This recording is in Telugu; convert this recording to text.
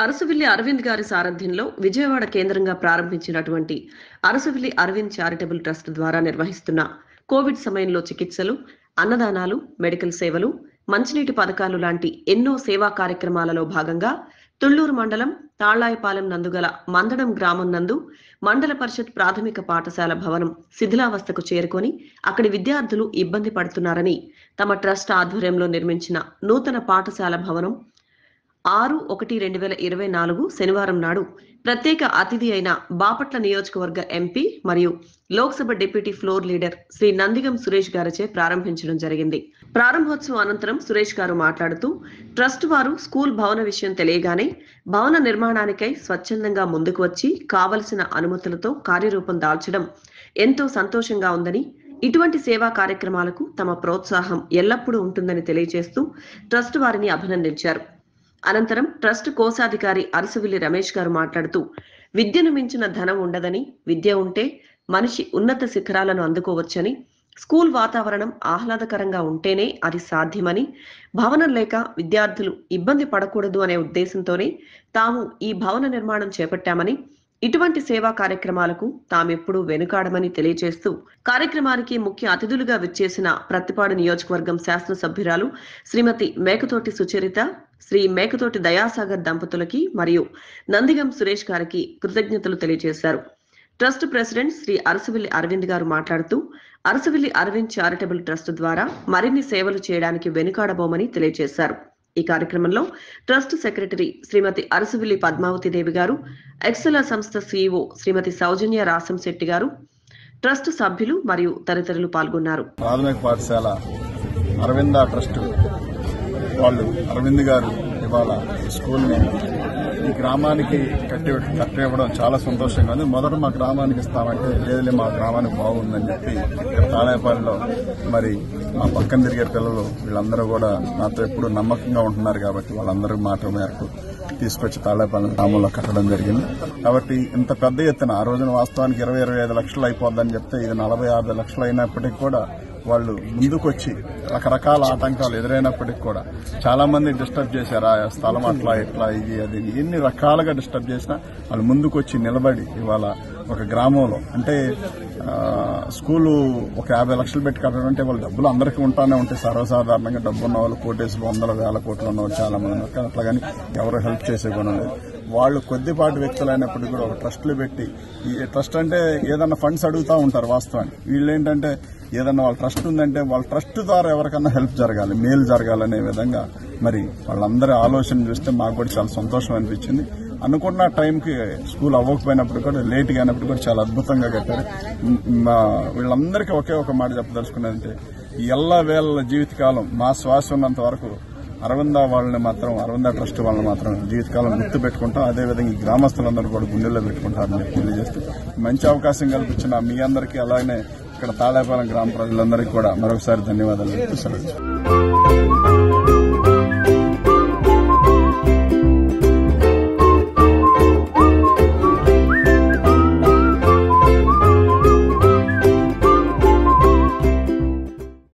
అరసవిల్లి అరవింద్ గారి సారథ్యంలో విజయవాడ కేంద్రంగా ప్రారంభించినటువంటి అరసవిల్లి అరవింద్ చారిటబుల్ ట్రస్ట్ ద్వారా నిర్వహిస్తున్న కోవిడ్ సమయంలో చికిత్సలు, అన్నదానాలు, మెడికల్ సేవలు, మంచినీటి పథకాలు లాంటి ఎన్నో సేవా కార్యక్రమాలలో భాగంగా తుళ్లూరు మండలం తాళ్లాయపాలెం నందుగల మందడం గ్రామం నందు మండల పరిషత్ ప్రాథమిక పాఠశాల భవనం శిథిలావస్థకు చేరుకొని అక్కడి విద్యార్థులు ఇబ్బంది పడుతున్నారని తమ ట్రస్ట్ ఆధ్వర్యంలో నిర్మించిన నూతన పాఠశాల భవనం 6/1/2024 శనివారం నాడు ప్రత్యేక అతిథి అయిన బాపట్ల నియోజకవర్గ ఎంపీ మరియు Lok Sabha deputy floor leader Shri Nandigam Suresh గారిచే ప్రారంభించడం జరిగింది. ప్రారంభోత్సవం అనంతరం సురేష్ గారు మాట్లాడుతూ ట్రస్ట్ వారు స్కూల్ భవన విషయం తెలియగానే భవన నిర్మాణానికై స్వచ్ఛందంగా ముందుకు వచ్చి కావలసిన అనుమతులతో కార్యరూపం దాల్చడం ఎంతో సంతోషంగా ఉందని, ఇటువంటి సేవా కార్యక్రమాలకు తమ ప్రోత్సాహం ఎల్లప్పుడూ ఉంటుందని తెలియజేస్తూ ట్రస్ట్ వారిని అభినందించారు. అనంతరం ట్రస్ట్ కోశాధికారి అరసవిల్లి రమేష్ గారు మాట్లాడుతూ విద్యను మించిన ధనం ఉండదని, విద్య ఉంటే మనిషి ఉన్నత శిఖరాలను అందుకోవచ్చని, స్కూల్ వాతావరణం ఆహ్లాదకరంగా ఉంటేనే అది సాధ్యమని, భవనం లేక విద్యార్థులు ఇబ్బంది పడకూడదు అనే ఉద్దేశంతోనే తాము ఈ భవన నిర్మాణం చేపట్టామని, ఇటువంటి సేవా కార్యక్రమాలకు తామెప్పుడూ వెనుకాడమని తెలియజేస్తూ కార్యక్రమానికి ముఖ్య అతిథులుగా విచ్చేసిన ప్రత్తిపాడు నియోజకవర్గం శాసనసభ్యురాలు శ్రీమతి మేకతోటి సుచరిత, శ్రీ మేకతోటి దయాసాగర్ దంపతులకి మరియు నందిగం సురేష్ గారికి కృతజ్ఞతలు తెలియజేశారు. ట్రస్ట్ ప్రెసిడెంట్ శ్రీ అరసవిల్లి అరవింద్ గారు మాట్లాడుతూ అరసవిల్లి అరవింద్ చారిటబుల్ ట్రస్ట్ ద్వారా మరిన్ని సేవలు చేయడానికి వెనుకాడబోమని తెలియజేశారు. ఈ కార్యక్రమంలో ట్రస్ట్ సెక్రటరీ శ్రీమతి అరసవిల్లి పద్మావతి దేవి గారు, ఎక్సెలా సంస్థ సిఇఓ శ్రీమతి సౌజన్య రాసంశెట్టి గారు, ట్రస్ట్ సభ్యులు మరియు తదితరులు పాల్గొన్నారు. ప్రాథమిక పాఠశాల అరవింద ట్రస్ట్ వాళ్ళు అరవింద్ గారు ఇవాళ స్కూల్ ని ఈ గ్రామానికి కట్టివ్వడం చాలా సంతోషంగా ఉంది. మొదట మా గ్రామానికి ఇస్తామంటే లేదులే మా గ్రామానికి బాగుందని చెప్పి ఇక్కడ తాళాయపాలెంలో మరి మా పక్కన తిరిగే పిల్లలు వీళ్ళందరూ కూడా నాతో ఎప్పుడు నమ్మకంగా ఉంటున్నారు కాబట్టి వాళ్ళందరూ మాట మేరకు తీసుకొచ్చి తాళాయపాలెం గ్రామంలో కట్టడం జరిగింది. కాబట్టి ఇంత పెద్ద ఎత్తున ఆ రోజున వాస్తవానికి 20-25 లక్షలు అయిపోద్దని చెప్తే ఇది 40-50 లక్షలు అయినప్పటికీ కూడా వాళ్ళు ముందుకొచ్చి రకరకాల ఆటంకాలు ఎదురైనప్పటికీ కూడా చాలా మంది డిస్టర్బ్ చేశారు. ఆ స్థలం అట్లా ఇట్లా ఇది అది ఎన్ని రకాలుగా డిస్టర్బ్ చేసినా వాళ్ళు ముందుకొచ్చి నిలబడి ఇవాళ ఒక గ్రామంలో అంటే స్కూలు ఒక 50 లక్షలు పెట్టి కట్టడం అంటే వాళ్ళ డబ్బులు అందరికీ ఉంటానే ఉంటాయి. సర్వసాధారణంగా డబ్బు ఉన్న వాళ్ళు కోటేసులు 100,000 కోట్లు ఉన్న వాళ్ళు చాలా మంది ఉన్నారు. అట్లా కానీ ఎవరు హెల్ప్ చేసే గుణం లేదు. వాళ్ళు కొద్దిపాటి వ్యక్తులైనప్పటికీ కూడా ఒక ట్రస్టులు పెట్టి ఈ ట్రస్ట్ అంటే ఏదన్నా ఫండ్స్ అడుగుతూ ఉంటారు వాస్తవానికి. వీళ్ళు ఏంటంటే ఏదన్నా వాళ్ళ ట్రస్ట్ ఉందంటే వాళ్ళ ట్రస్ట్ ద్వారా ఎవరికన్నా హెల్ప్ జరగాలి, మేలు జరగాలనే విధంగా మరి వాళ్ళందరి ఆలోచన చూస్తే మాకు కూడా చాలా సంతోషం అనిపించింది. అనుకున్న టైంకి స్కూల్ అవ్వకపోయినప్పుడు కూడా లేట్గా అయినప్పుడు కూడా చాలా అద్భుతంగా కట్టారు. వీళ్ళందరికీ ఒకే ఒక మాట చెప్పదలుచుకున్నదంటే ఎల్లవేళ జీవితకాలం మా శ్వాస ఉన్నంత వరకు అరవింద ట్రస్ట్ వాళ్ళని మాత్రం జీవితకాలం గుర్తు పెట్టుకుంటాం. అదేవిధంగా ఈ గ్రామస్తులందరూ కూడా గుండెల్లో పెట్టుకుంటారని తెలియజేస్తూ మంచి అవకాశం కల్పించిన మీ అందరికీ అలాగే ఇక్కడ తాళాయపాలెం గ్రామ ప్రజలందరికీ కూడా మరొకసారి ధన్యవాదాలు.